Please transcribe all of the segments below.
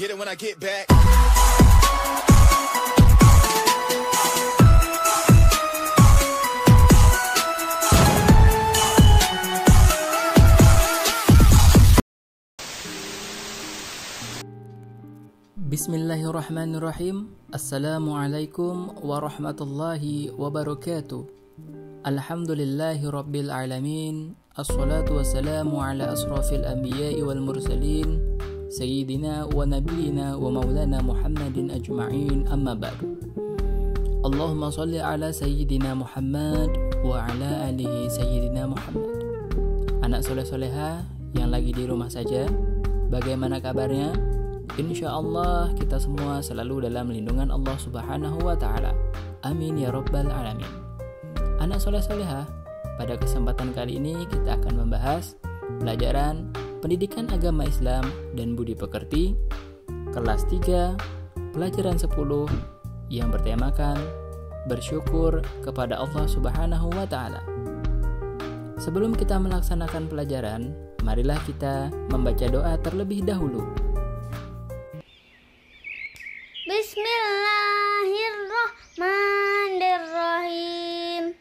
Get it when I get back. Bismillahirrahmanirrahim. Assalamualaikum warahmatullahi wabarakatuh. Alhamdulillahi rabbil alamin. Assalatu wassalamu ala asrafil anbiya'i wal mursalin Sayyidina wa nabiyina wa maulana Muhammadin ajma'in, amma ba'du. Allahumma salli ala Sayyidina Muhammad wa ala alihi Sayyidina Muhammad. Anak soleh-soleha yang lagi di rumah saja, bagaimana kabarnya? Insya Allah kita semua selalu dalam lindungan Allah Subhanahu wa Ta'ala. Amin ya Rabbal Alamin. Anak soleh-soleha, pada kesempatan kali ini kita akan membahas pelajaran Pendidikan Agama Islam dan Budi Pekerti kelas 3 pelajaran 10 yang bertemakan bersyukur kepada Allah Subhanahu wa Ta'ala. Sebelum kita melaksanakan pelajaran, marilah kita membaca doa terlebih dahulu. Bismillahirrahmanirrahim.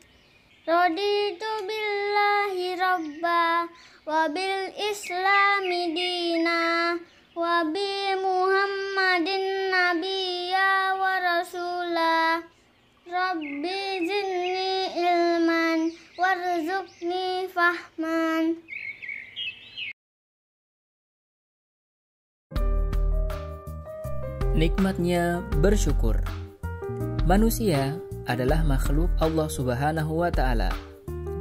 Raditu billahi rabba wa bil islami dina wa bi muhammadin nabiyya wa rasula. Rabbi zidni ilman warzuqni fahman. Nikmatnya bersyukur. Manusia adalah makhluk Allah Subhanahu wa Ta'ala.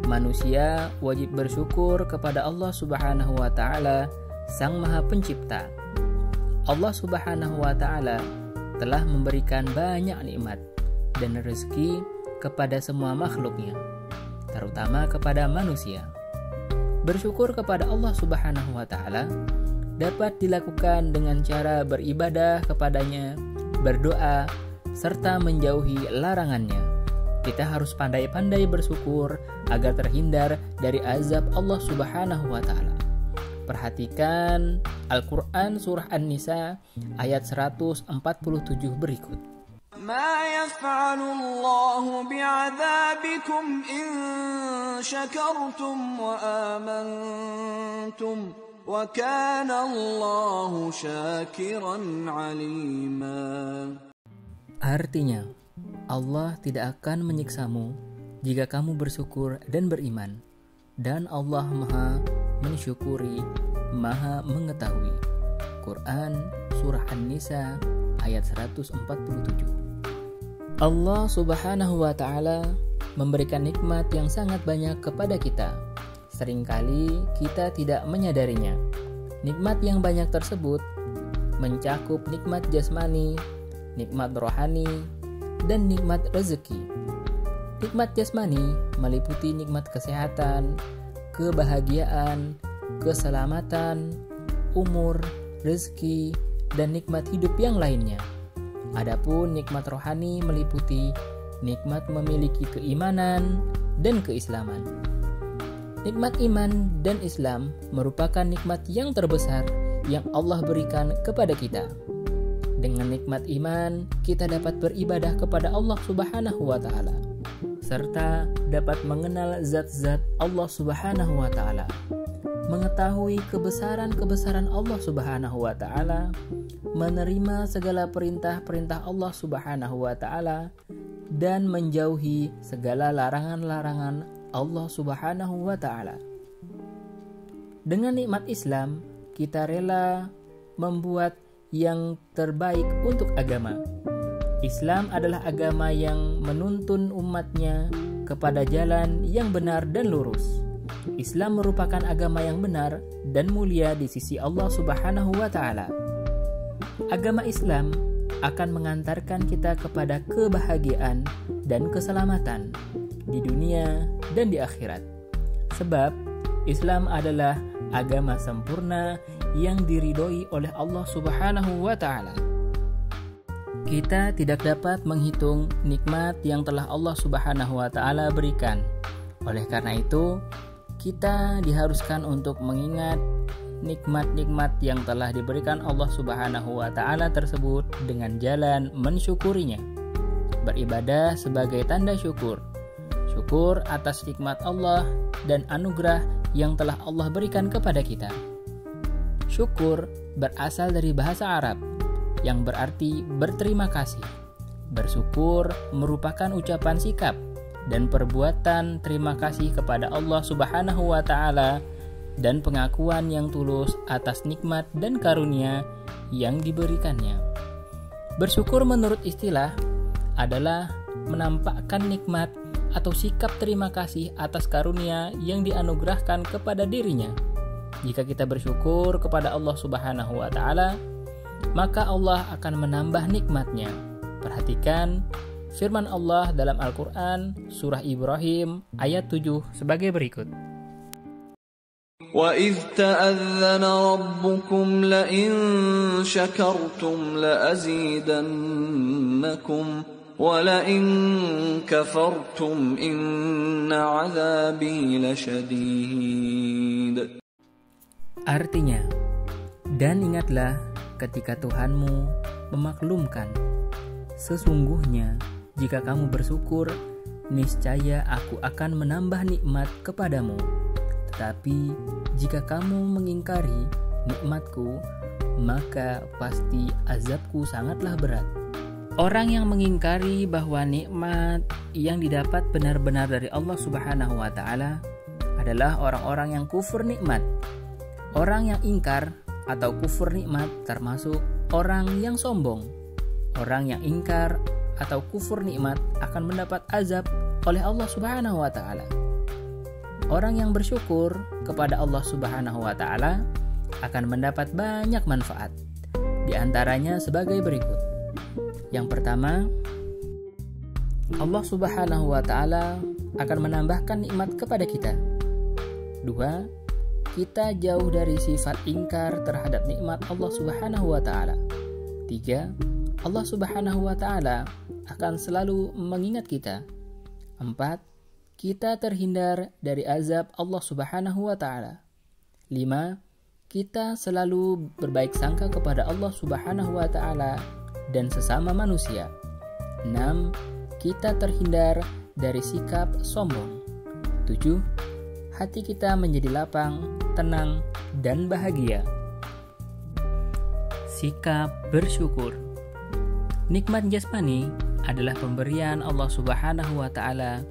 Manusia wajib bersyukur kepada Allah Subhanahu wa Ta'ala, Sang Maha Pencipta. Allah Subhanahu wa Ta'ala telah memberikan banyak nikmat dan rezeki kepada semua makhluknya, terutama kepada manusia. Bersyukur kepada Allah Subhanahu wa Ta'ala dapat dilakukan dengan cara beribadah kepadanya, berdoa, serta menjauhi larangannya. Kita harus pandai-pandai bersyukur agar terhindar dari azab Allah Subhanahu wa Ta'ala. Perhatikan Al-Quran Surah An-Nisa ayat 147 berikut. Ma yaf'alullahu bi'adzabikum in syakartum wa amantum wa kana Allahu syakiran alima. Artinya, Allah tidak akan menyiksamu jika kamu bersyukur dan beriman, dan Allah Maha mensyukuri, Maha mengetahui. Quran Surah An-Nisa ayat 147. Allah Subhanahu wa Ta'ala memberikan nikmat yang sangat banyak kepada kita. Seringkali kita tidak menyadarinya. Nikmat yang banyak tersebut mencakup nikmat jasmani, nikmat rohani, dan nikmat rezeki. Nikmat jasmani meliputi nikmat kesehatan, kebahagiaan, keselamatan, umur, rezeki, dan nikmat hidup yang lainnya. Adapun nikmat rohani meliputi nikmat memiliki keimanan dan keislaman. Nikmat iman dan Islam merupakan nikmat yang terbesar yang Allah berikan kepada kita. Dengan nikmat iman, kita dapat beribadah kepada Allah Subhanahu wa Ta'ala, serta dapat mengenal zat-zat Allah Subhanahu wa Ta'ala, mengetahui kebesaran-kebesaran Allah Subhanahu wa Ta'ala, menerima segala perintah-perintah Allah Subhanahu wa Ta'ala, dan menjauhi segala larangan-larangan Allah Subhanahu wa Ta'ala. Dengan nikmat Islam, kita rela membuat yang terbaik untuk agama. Islam adalah agama yang menuntun umatnya kepada jalan yang benar dan lurus. Islam merupakan agama yang benar dan mulia di sisi Allah Subhanahu wa Ta'ala. Agama Islam akan mengantarkan kita kepada kebahagiaan dan keselamatan di dunia dan di akhirat. Sebab Islam adalah agama sempurna yang diridhoi oleh Allah Subhanahu wa Ta'ala. Kita tidak dapat menghitung nikmat yang telah Allah Subhanahu wa Ta'ala berikan. Oleh karena itu, kita diharuskan untuk mengingat nikmat-nikmat yang telah diberikan Allah Subhanahu wa Ta'ala tersebut dengan jalan mensyukurinya. Beribadah sebagai tanda syukur. Syukur atas nikmat Allah dan anugerah yang telah Allah berikan kepada kita. Syukur berasal dari bahasa Arab yang berarti berterima kasih. Bersyukur merupakan ucapan sikap dan perbuatan terima kasih kepada Allah Subhanahu wa Ta'ala dan pengakuan yang tulus atas nikmat dan karunia yang diberikannya. Bersyukur menurut istilah adalah menampakkan nikmat atau sikap terima kasih atas karunia yang dianugerahkan kepada dirinya. Jika kita bersyukur kepada Allah Subhanahu wa Ta'ala, maka Allah akan menambah nikmatnya. Perhatikan firman Allah dalam Al-Quran surah Ibrahim ayat 7 sebagai berikut. وَإِذْ تَأَذَّنَ رَبُّكُمْ لَئِن شَكَرْتُمْ لَأَزِيدَنَّكُمْ وَلَئِن كَفَرْتُمْ إِنَّ عَذَابِي لَشَدِيدٌ. Artinya, dan ingatlah ketika Tuhanmu memaklumkan, sesungguhnya jika kamu bersyukur, niscaya aku akan menambah nikmat kepadamu. Tetapi jika kamu mengingkari nikmatku, maka pasti azabku sangatlah berat. Orang yang mengingkari bahwa nikmat yang didapat benar-benar dari Allah Subhanahu wa Ta'ala adalah orang-orang yang kufur nikmat. Orang yang ingkar atau kufur nikmat termasuk orang yang sombong. Orang yang ingkar atau kufur nikmat akan mendapat azab oleh Allah Subhanahu wa Ta'ala. Orang yang bersyukur kepada Allah Subhanahu wa Ta'ala akan mendapat banyak manfaat. Di antaranya sebagai berikut. Yang pertama, Allah Subhanahu wa Ta'ala akan menambahkan nikmat kepada kita. Dua, kita jauh dari sifat ingkar terhadap nikmat Allah Subhanahu wa Ta'ala. Tiga, Allah Subhanahu wa Ta'ala akan selalu mengingat kita. Empat, kita terhindar dari azab Allah Subhanahu wa Ta'ala. 5. Kita selalu berbaik sangka kepada Allah Subhanahu wa Ta'ala dan sesama manusia. 6. Kita terhindar dari sikap sombong. 7. Hati kita menjadi lapang, tenang, dan bahagia. Sikap bersyukur. Nikmat jasmani adalah pemberian Allah Subhanahu wa Ta'ala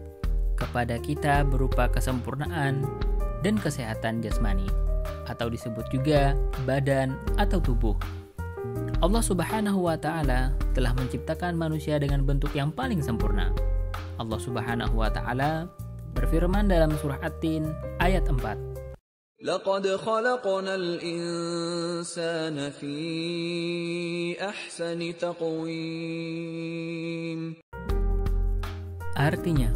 kepada kita berupa kesempurnaan dan kesehatan jasmani, atau disebut juga badan atau tubuh. Allah Subhanahu wa Ta'ala telah menciptakan manusia dengan bentuk yang paling sempurna. Allah Subhanahu wa Ta'ala berfirman dalam surah At-Tin ayat 4. لَقَدْ خَلَقْنَا الْإِنسَانَ فِي أَحْسَنِ تَقْوِيمٍ. Artinya,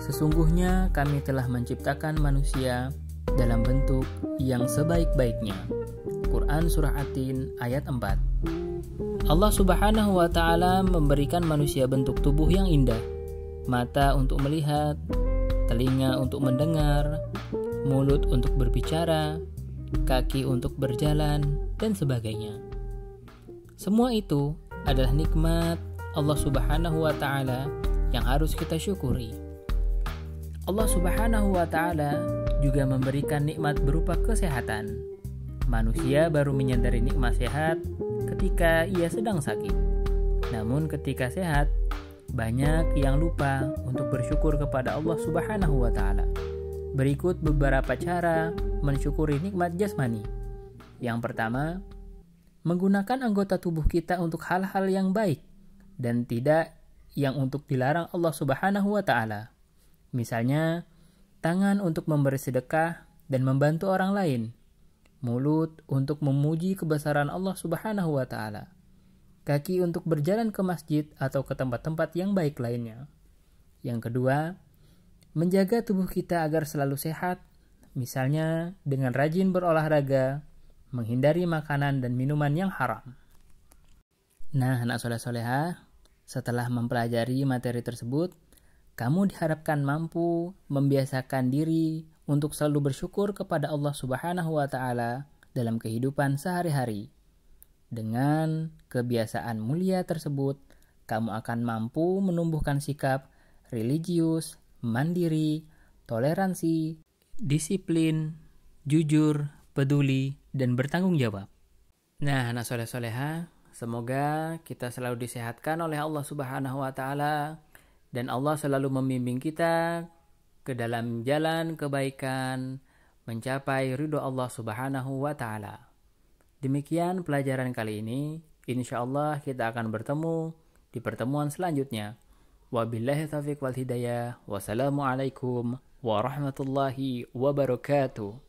sesungguhnya kami telah menciptakan manusia dalam bentuk yang sebaik-baiknya. Quran Surah At-Tin ayat 4. Allah Subhanahu wa Ta'ala memberikan manusia bentuk tubuh yang indah. Mata untuk melihat, telinga untuk mendengar, mulut untuk berbicara, kaki untuk berjalan, dan sebagainya. Semua itu adalah nikmat Allah Subhanahu wa Ta'ala yang harus kita syukuri. Allah Subhanahu wa Ta'ala juga memberikan nikmat berupa kesehatan. Manusia baru menyadari nikmat sehat ketika ia sedang sakit. Namun ketika sehat, banyak yang lupa untuk bersyukur kepada Allah Subhanahu wa Ta'ala. Berikut beberapa cara mensyukuri nikmat jasmani. Yang pertama, menggunakan anggota tubuh kita untuk hal-hal yang baik dan tidak yang untuk dilarang Allah Subhanahu wa Ta'ala. Misalnya, tangan untuk memberi sedekah dan membantu orang lain. Mulut untuk memuji kebesaran Allah Subhanahu wa Ta'ala. Kaki untuk berjalan ke masjid atau ke tempat-tempat yang baik lainnya. Yang kedua, menjaga tubuh kita agar selalu sehat, misalnya dengan rajin berolahraga, menghindari makanan dan minuman yang haram. Nah, anak soleh-solehah, setelah mempelajari materi tersebut, kamu diharapkan mampu membiasakan diri untuk selalu bersyukur kepada Allah Subhanahu wa Ta'ala dalam kehidupan sehari-hari. Dengan kebiasaan mulia tersebut, kamu akan mampu menumbuhkan sikap religius, mandiri, toleransi, disiplin, jujur, peduli, dan bertanggung jawab. Nah, anak soleh-soleha, semoga kita selalu disehatkan oleh Allah Subhanahu wa Ta'ala, dan Allah selalu membimbing kita ke dalam jalan kebaikan, mencapai ridho Allah Subhanahu wa Ta'ala. Demikian pelajaran kali ini. Insya Allah kita akan bertemu di pertemuan selanjutnya. Wabillahi taufiq wal hidayah. Wassalamualaikum warahmatullahi wabarakatuh.